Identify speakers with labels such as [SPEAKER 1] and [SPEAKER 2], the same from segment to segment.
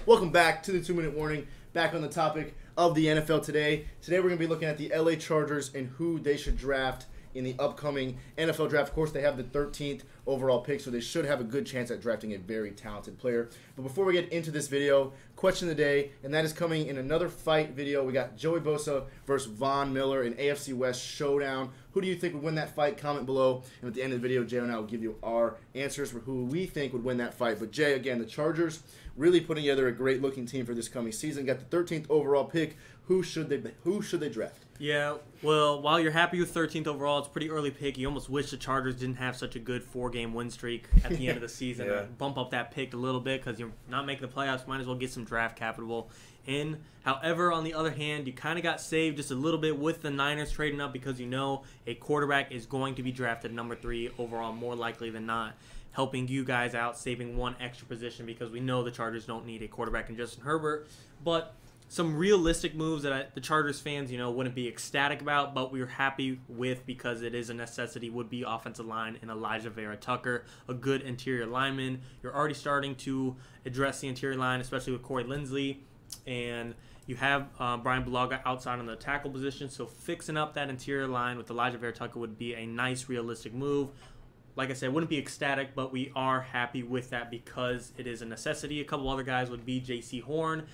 [SPEAKER 1] Welcome back to the 2-minute warning. Back on the topic of the NFL today. Today we're going to be looking at the LA Chargers and who they should draft in the upcoming NFL draft. Of course, they have the 13th overall pick, so they should have a good chance at drafting a very talented player. But before we get into this video, question of the day, and that is coming in another fight video. We got Joey Bosa versus Von Miller in AFC West showdown. Who do you think would win that fight? Comment below. And at the end of the video, Jay and I will give you our answers for who we think would win that fight. But Jay, again, the Chargers really putting together a great-looking team for this coming season. Got the 13th overall pick. Who should they draft?
[SPEAKER 2] Yeah, well, while you're happy with 13th overall, it's a pretty early pick. You almost wish the Chargers didn't have such a good 4-game win streak at the end of the season.
[SPEAKER 1] Yeah.
[SPEAKER 2] Bump up that pick a little bit because you're not making the playoffs. Might as well get some draft capital in. However, on the other hand, you kind of got saved just a little bit with the Niners trading up because you know a quarterback is going to be drafted number 3 overall more likely than not, helping you guys out, saving one extra position because we know the Chargers don't need a quarterback in Justin Herbert. But some realistic moves that the Chargers fans, wouldn't be ecstatic about, but we were happy with because it is a necessity, would be offensive line and Elijah Vera-Tucker, a good interior lineman. You're already starting to address the interior line, especially with Corey Linsley, and you have Brian Bulaga outside on the tackle position, so fixing up that interior line with Elijah Vera-Tucker would be a nice, realistic move. Like I said, wouldn't be ecstatic, but we are happy with that because it is a necessity. A couple other guys would be J.C. Horn,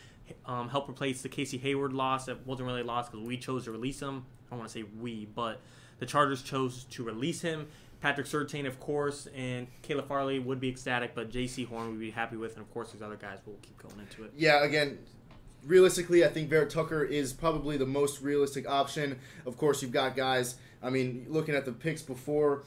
[SPEAKER 2] help replace the Casey Hayward loss. That wasn't really a loss because we chose to release him. I don't want to say we, but the Chargers chose to release him. Patrick Surtain, of course, and Caleb Farley would be ecstatic, but J.C. Horn we'd be happy with, and of course there's other guys, but we'll keep going into it.
[SPEAKER 1] Yeah, again, realistically, I think Vera-Tucker is probably the most realistic option. Of course, you've got guys, looking at the picks before,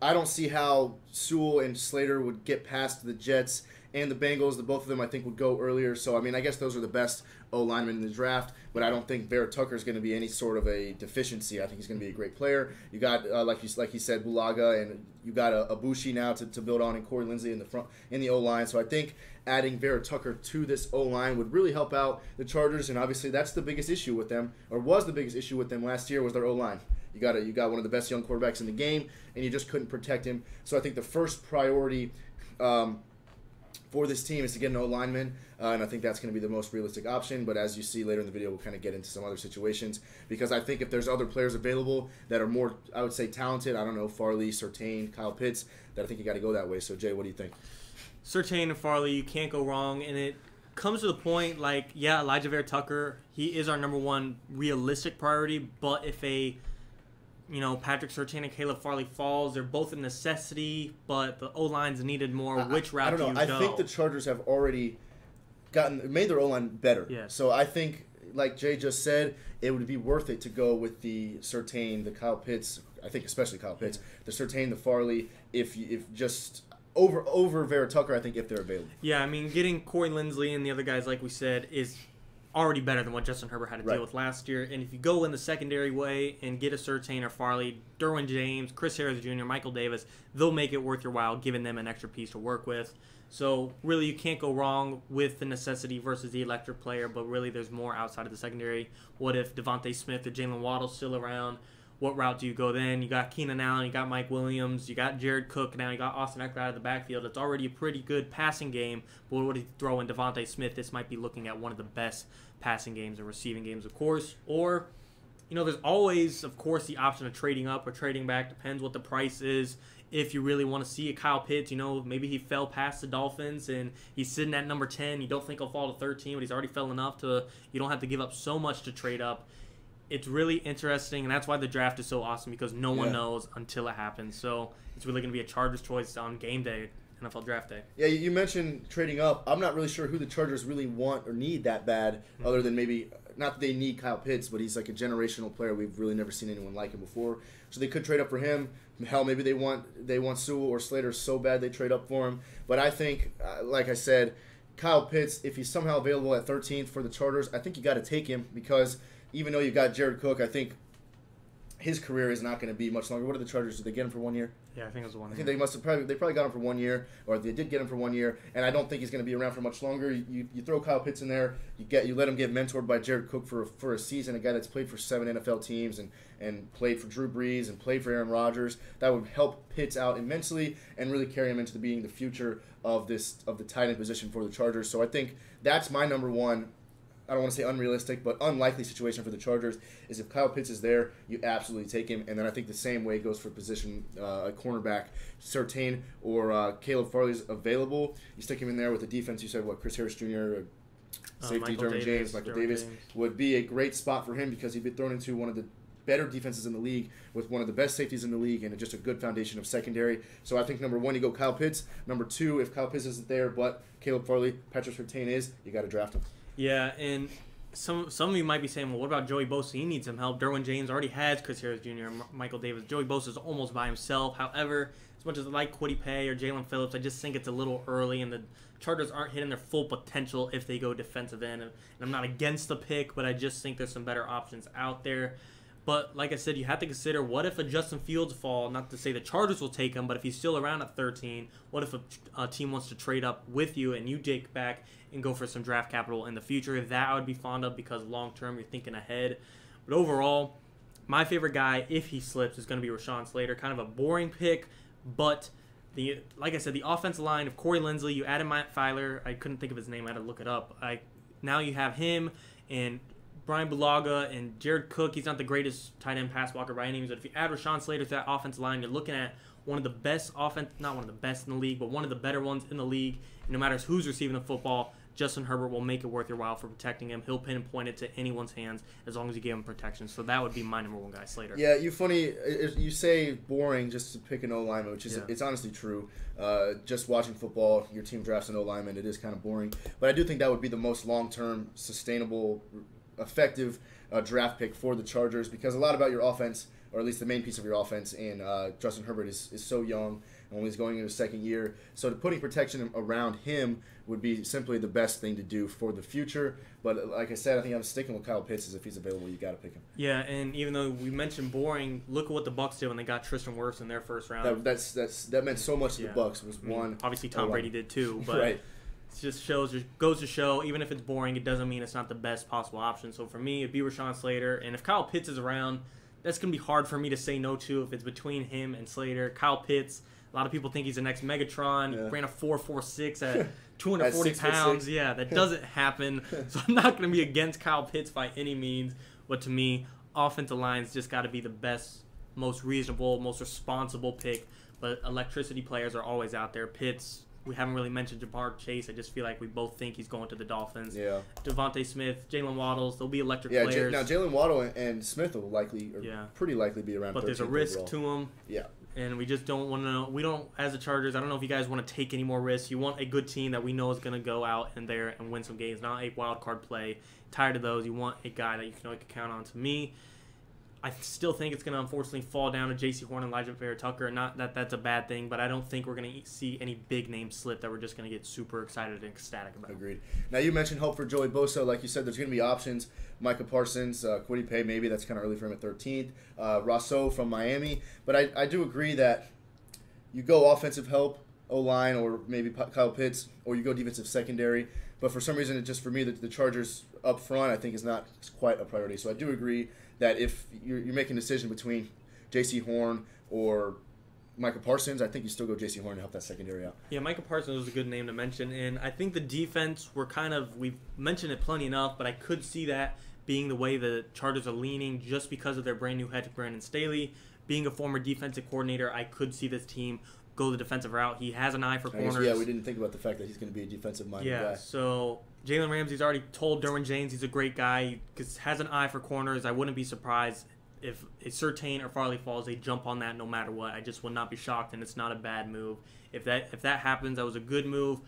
[SPEAKER 1] I don't see how Sewell and Slater would get past the Jets and the Bengals. Both of them, I think, would go earlier. So, I guess those are the best O-linemen in the draft. But I don't think Vera-Tucker is going to be any sort of a deficiency. I think he's going to be a great player. You got, like you said, Bulaga, and you got a Bushi now to build on, and Corey Linsley in the front in the O-line. So I think adding Vera-Tucker to this O-line would really help out the Chargers. And obviously, that's the biggest issue with them, or was the biggest issue with them last year, was their O-line. You got one of the best young quarterbacks in the game, and you just couldn't protect him. So I think the first priority for this team is to get an O-lineman, and I think that's going to be the most realistic option. But as you see later in the video, we'll kind of get into some other situations because I think if there's other players available that are more, I would say, talented, I don't know, Farley, Surtain, Kyle Pitts, that I think you got to go that way. So, Jay, what do you think?
[SPEAKER 2] Surtain and Farley, you can't go wrong, and it comes to the point, Elijah Vera-Tucker, he is our number 1 realistic priority, but if Patrick Surtain and Caleb Farley falls, they're both a necessity, but the O-line's needed more. Which route do you go?
[SPEAKER 1] I think the Chargers have already made their O-line better.
[SPEAKER 2] Yeah.
[SPEAKER 1] So I think, like Jay just said, it would be worth it to go with the Surtain, the Kyle Pitts, I think especially Kyle Pitts, the Surtain, the Farley, if just over Vera-Tucker, I think, if they're available.
[SPEAKER 2] Yeah, getting Corey Linsley and the other guys, like we said, is already better than what Justin Herbert had to deal with last year. And if you go in the secondary way and get a Surtain or Farley, Derwin James, Chris Harris Jr., Michael Davis, they'll make it worth your while, giving them an extra piece to work with. So really you can't go wrong with the necessity versus the electric player, but really there's more outside of the secondary. What if Devontae Smith or Jalen Waddle's still around? What route do you go then? You got Keenan Allen, you got Mike Williams, you got Jared Cook now, you got Austin Eckler out of the backfield. It's already a pretty good passing game, but what if you throw in Devontae Smith? This might be looking at one of the best passing games and receiving games, of course. Or, there's always, of course, the option of trading up or trading back. Depends what the price is. If you really want to see a Kyle Pitts, maybe he fell past the Dolphins and he's sitting at number 10. You don't think he'll fall to 13, but he's already fell enough to you don't have to give up so much to trade up. It's really interesting, and that's why the draft is so awesome because no one knows until it happens. So it's really going to be a Chargers choice on game day, NFL draft day. Yeah,
[SPEAKER 1] you mentioned trading up. I'm not really sure who the Chargers really want or need that bad, other than maybe, not that they need Kyle Pitts, but he's like a generational player. We've really never seen anyone like him before. So they could trade up for him. Hell, maybe they want Sewell or Slater so bad they trade up for him. But I think, like I said, Kyle Pitts, if he's somehow available at 13th for the Chargers, I think you got to take him because even though you've got Jared Cook, I think his career is not going to be much longer. What did the Chargers, did they get him for 1 year?
[SPEAKER 2] Yeah, I think it was 1 year.
[SPEAKER 1] I think they probably got him for 1 year, or they did get him for 1 year, and I don't think he's going to be around for much longer. You throw Kyle Pitts in there, you let him get mentored by Jared Cook for a season, a guy that's played for 7 NFL teams and played for Drew Brees and played for Aaron Rodgers. That would help Pitts out immensely and really carry him into being the future of the tight end position for the Chargers. So I think that's my number one. I don't want to say unrealistic, but unlikely situation for the Chargers is if Kyle Pitts is there, you absolutely take him. And then I think the same way goes for position, a cornerback, Surtain or Caleb Farley's available. You stick him in there with the defense. You said, Chris Harris Jr., safety, Derwin James, Michael Davis would be a great spot for him because he'd be thrown into one of the better defenses in the league with one of the best safeties in the league and just a good foundation of secondary. So I think number one, you go Kyle Pitts. Number two, if Kyle Pitts isn't there but Caleb Farley, Patrick Surtain is, you got to draft him.
[SPEAKER 2] Yeah, and some of you might be saying, well, what about Joey Bosa? He needs some help. Derwin James already has Chris Harris Jr. and Michael Davis. Joey Bosa is almost by himself. However, as much as I like Kwity Paye or Jalen Phillips, I just think it's a little early, and the Chargers aren't hitting their full potential if they go defensive end. And I'm not against the pick, but I just think there's some better options out there. But like I said, you have to consider, what if a Justin Fields fall? Not to say the Chargers will take him, but if he's still around at 13, what if a team wants to trade up with you and you take back and go for some draft capital in the future? That I would be fond of because long-term you're thinking ahead. But overall, my favorite guy, if he slips, is going to be Rashawn Slater. Kind of a boring pick, but like I said, the offensive line of Corey Linsley, you added Matt Filer. I couldn't think of his name. I had to look it up. Now you have him and Brian Bulaga and Jared Cook. He's not the greatest tight end pass blocker by any means, but if you add Rashawn Slater to that offensive line, you're looking at one of the best not one of the best in the league, but one of the better ones in the league. And no matter who's receiving the football, Justin Herbert will make it worth your while for protecting him. He'll pinpoint it to anyone's hands as long as you give him protection. So that would be my number one guy, Slater.
[SPEAKER 1] Yeah, you say boring just to pick an O-lineman, which is it's honestly true. Just watching football, your team drafts an O-lineman, it is kind of boring. But I do think that would be the most long-term, sustainable, effective draft pick for the Chargers because a lot about your offense, or at least the main piece of your offense, and Justin Herbert is so young and only he's going into his second year. So putting protection around him would be simply the best thing to do for the future. But like I said, I think I'm sticking with Kyle Pitts. If he's available, you got to pick him.
[SPEAKER 2] Yeah, and even though we mentioned boring, look at what the Bucs did when they got Tristan Wirfs in their first round.
[SPEAKER 1] That meant so much to the Bucs. Was one.
[SPEAKER 2] Obviously, Tom Brady did too, but
[SPEAKER 1] right.
[SPEAKER 2] It just goes to show, even if it's boring, it doesn't mean it's not the best possible option. So for me, it'd be Rashawn Slater. And if Kyle Pitts is around, that's going to be hard for me to say no to if it's between him and Slater. Kyle Pitts, a lot of people think he's the next Megatron.
[SPEAKER 1] Yeah.
[SPEAKER 2] Ran a 4.46 at 240 pounds. Yeah, that doesn't happen. So I'm not going to be against Kyle Pitts by any means. But to me, offensive line's just got to be the best, most reasonable, most responsible pick. But electricity players are always out there. Pitts, we haven't really mentioned Jamar Chase. I just feel like we both think he's going to the Dolphins.
[SPEAKER 1] Yeah.
[SPEAKER 2] Devontae Smith, Jalen Waddles, they'll be electric players.
[SPEAKER 1] Now Jalen Waddle and Smith will pretty likely be around.
[SPEAKER 2] But there's a risk
[SPEAKER 1] overall
[SPEAKER 2] to them.
[SPEAKER 1] Yeah.
[SPEAKER 2] And we just don't want to know. We don't, as the Chargers, I don't know if you guys want to take any more risks. You want a good team that we know is going to go out and there and win some games, not a wild card play. Tired of those. You want a guy that you can count on. To me, I still think it's going to unfortunately fall down to J.C. Horn and Elijah Vera-Tucker. Not that that's a bad thing, but I don't think we're going to see any big name slip that we're just going to get super excited and ecstatic about.
[SPEAKER 1] Agreed. Now, you mentioned hope for Joey Bosa. Like you said, there's going to be options. Micah Parsons, Kwity Paye, maybe that's kind of early for him at 13th. Rousseau from Miami. But I do agree that you go offensive help, O-line, or maybe Kyle Pitts, or you go defensive secondary. But for some reason, it just for me, the Chargers up front, I think, is not quite a priority. So I do agree that if you're making a decision between J.C. Horn or Micah Parsons, I think you still go J.C. Horn to help that secondary out.
[SPEAKER 2] Yeah, Micah Parsons was a good name to mention. And I think the defense, we've mentioned it plenty enough, but I could see that being the way the Chargers are leaning just because of their brand new head coach, Brandon Staley. Being a former defensive coordinator, I could see this team go the defensive route. He has an eye for corners.
[SPEAKER 1] Yeah, we didn't think about the fact that he's going to be a defensive-minded guy.
[SPEAKER 2] Yeah, so Jalen Ramsey's already told Derwin James he's a great guy. He has an eye for corners. I wouldn't be surprised if Surtain or Farley falls, they jump on that no matter what. I just would not be shocked, and it's not a bad move. If that happens, that was a good move.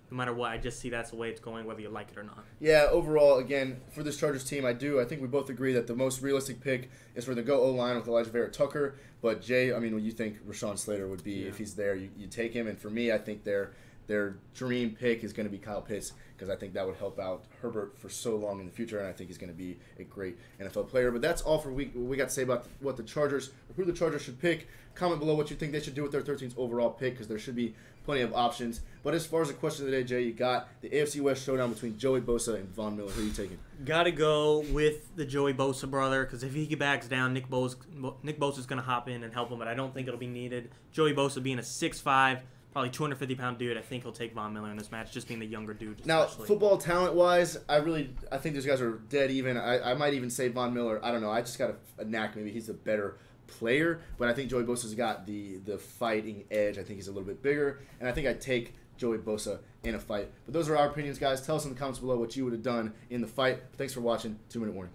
[SPEAKER 2] No matter what, I just see that's the way it's going, whether you like it or not.
[SPEAKER 1] Yeah, overall, again, for this Chargers team, I think we both agree that the most realistic pick is for the go O-line with Elijah Vera-Tucker. But Jay, what you think Rashawn Slater would be if he's there, you take him. And for me, I think they're their dream pick is going to be Kyle Pitts, because I think that would help out Herbert for so long in the future, and I think he's going to be a great NFL player. But that's all for we got to say about what the Chargers, or who the Chargers should pick. Comment below what you think they should do with their 13th overall pick, because there should be plenty of options. But as far as the question of the day, Jay, you got the AFC West showdown between Joey Bosa and Von Miller. Who are you taking?
[SPEAKER 2] Got to go with the Joey Bosa brother, because if he backs down, Nick Bosa's going to hop in and help him, but I don't think it'll be needed. Joey Bosa being a 6'5", probably 250-pound dude, I think he'll take Von Miller in this match, just being the younger dude.
[SPEAKER 1] Now,
[SPEAKER 2] especially.
[SPEAKER 1] Football talent-wise, I think these guys are dead even. I might even say Von Miller. I don't know. I just got a knack. Maybe he's the better player, but I think Joey Bosa's got the fighting edge. I think he's a little bit bigger, and I think I'd take Joey Bosa in a fight. But those are our opinions, guys. Tell us in the comments below what you would have done in the fight. Thanks for watching. 2 Minute Warning.